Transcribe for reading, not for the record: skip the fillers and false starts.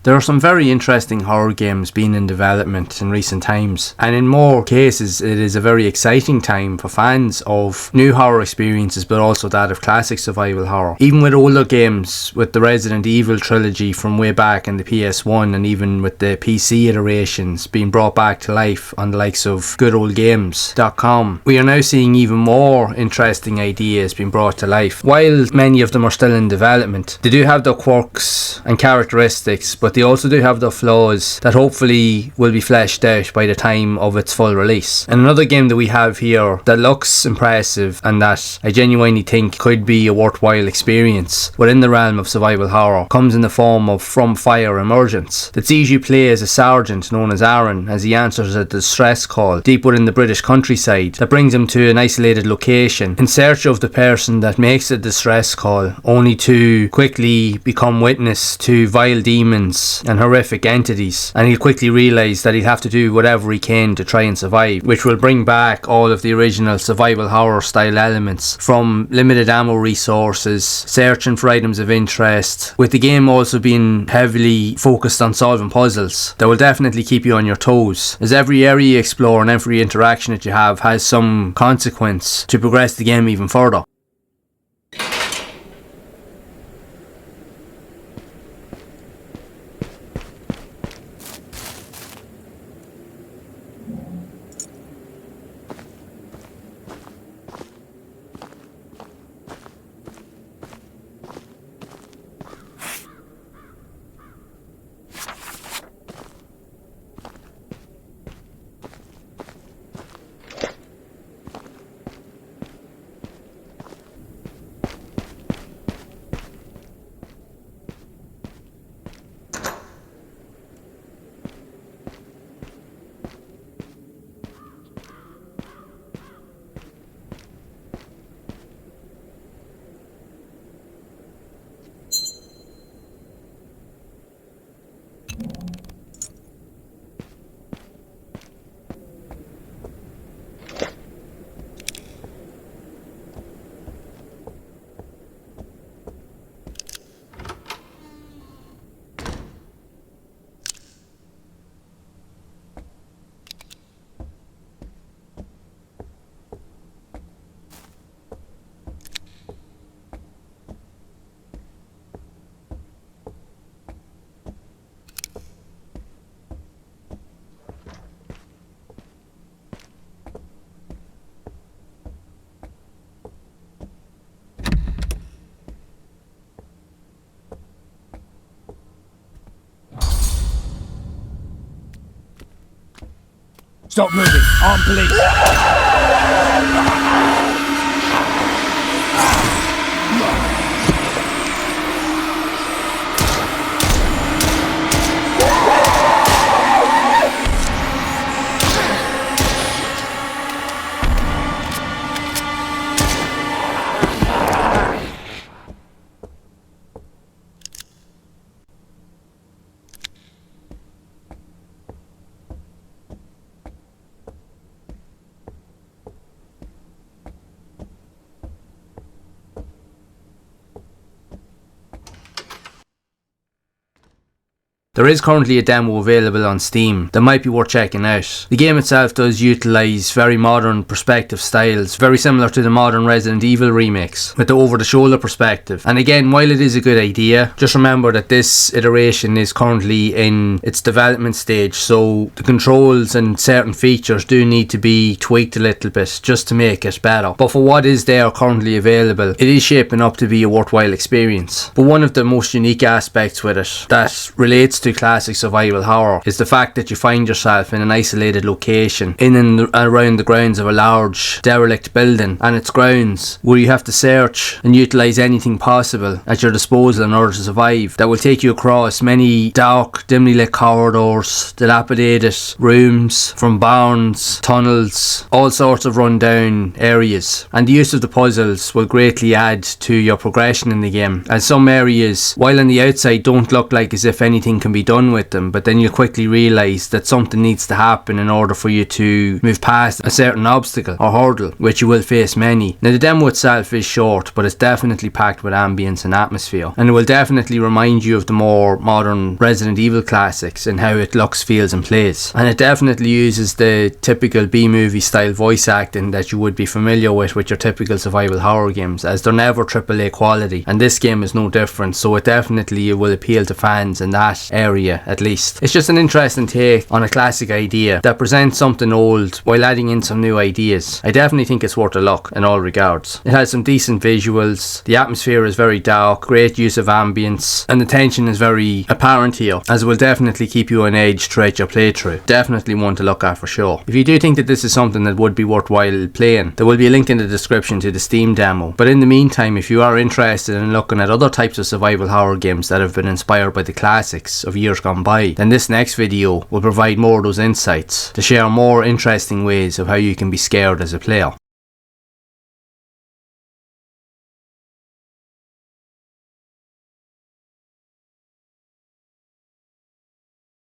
There are some very interesting horror games being in development in recent times, and in more cases it is a very exciting time for fans of new horror experiences, but also that of classic survival horror. Even with older games, with the Resident Evil trilogy from way back in the PS1 and even with the PC iterations being brought back to life on the likes of goodoldgames.com, we are now seeing even more interesting ideas being brought to life. While many of them are still in development, they do have their quirks and characteristics, but they also do have their flaws that hopefully will be fleshed out by the time of its full release. And another game that we have here that looks impressive and that I genuinely think could be a worthwhile experience within the realm of survival horror comes in the form of Fire Emergence, that sees you play as a sergeant known as Aaron as he answers a distress call deep within the British countryside that brings him to an isolated location in search of the person that makes the distress call, only to quickly become witness to vile demons and horrific entities, and he'll quickly realise that he'll have to do whatever he can to try and survive, which will bring back all of the original survival horror style elements, from limited ammo resources, searching for items of interest, with the game also being heavily focused on solving puzzles that will definitely keep you on your toes, as every area you explore and every interaction that you have has some consequence to progress the game even further. Stop moving! Armed police! There is currently a demo available on Steam that might be worth checking out. The game itself does utilise very modern perspective styles, very similar to the modern Resident Evil remakes, with the over-the-shoulder perspective. And again, while it is a good idea, just remember that this iteration is currently in its development stage, so the controls and certain features do need to be tweaked a little bit just to make it better. But for what is there currently available, it is shaping up to be a worthwhile experience. But one of the most unique aspects with it that relates to classic survival horror is the fact that you find yourself in an isolated location in and around the grounds of a large derelict building and its grounds, where you have to search and utilise anything possible at your disposal in order to survive, that will take you across many dark, dimly lit corridors, dilapidated rooms, from barns, tunnels, all sorts of rundown areas. And the use of the puzzles will greatly add to your progression in the game, as some areas, while on the outside don't look like as if anything can can be done with them, but then you'll quickly realise that something needs to happen in order for you to move past a certain obstacle or hurdle, which you will face many. Now the demo itself is short, but it's definitely packed with ambience and atmosphere, and it will definitely remind you of the more modern Resident Evil classics and how it looks, feels and plays. And it definitely uses the typical B-movie style voice acting that you would be familiar with your typical survival horror games, as they're never AAA quality, and this game is no different, so it definitely will appeal to fans in that area at least. It's just an interesting take on a classic idea that presents something old while adding in some new ideas. I definitely think it's worth a look in all regards. It has some decent visuals, the atmosphere is very dark, great use of ambience, and the tension is very apparent here, as it will definitely keep you on edge throughout your playthrough. Definitely one to look at for sure. If you do think that this is something that would be worthwhile playing, there will be a link in the description to the Steam demo. But in the meantime, if you are interested in looking at other types of survival horror games that have been inspired by the classics of years gone by, then this next video will provide more of those insights to share more interesting ways of how you can be scared as a player.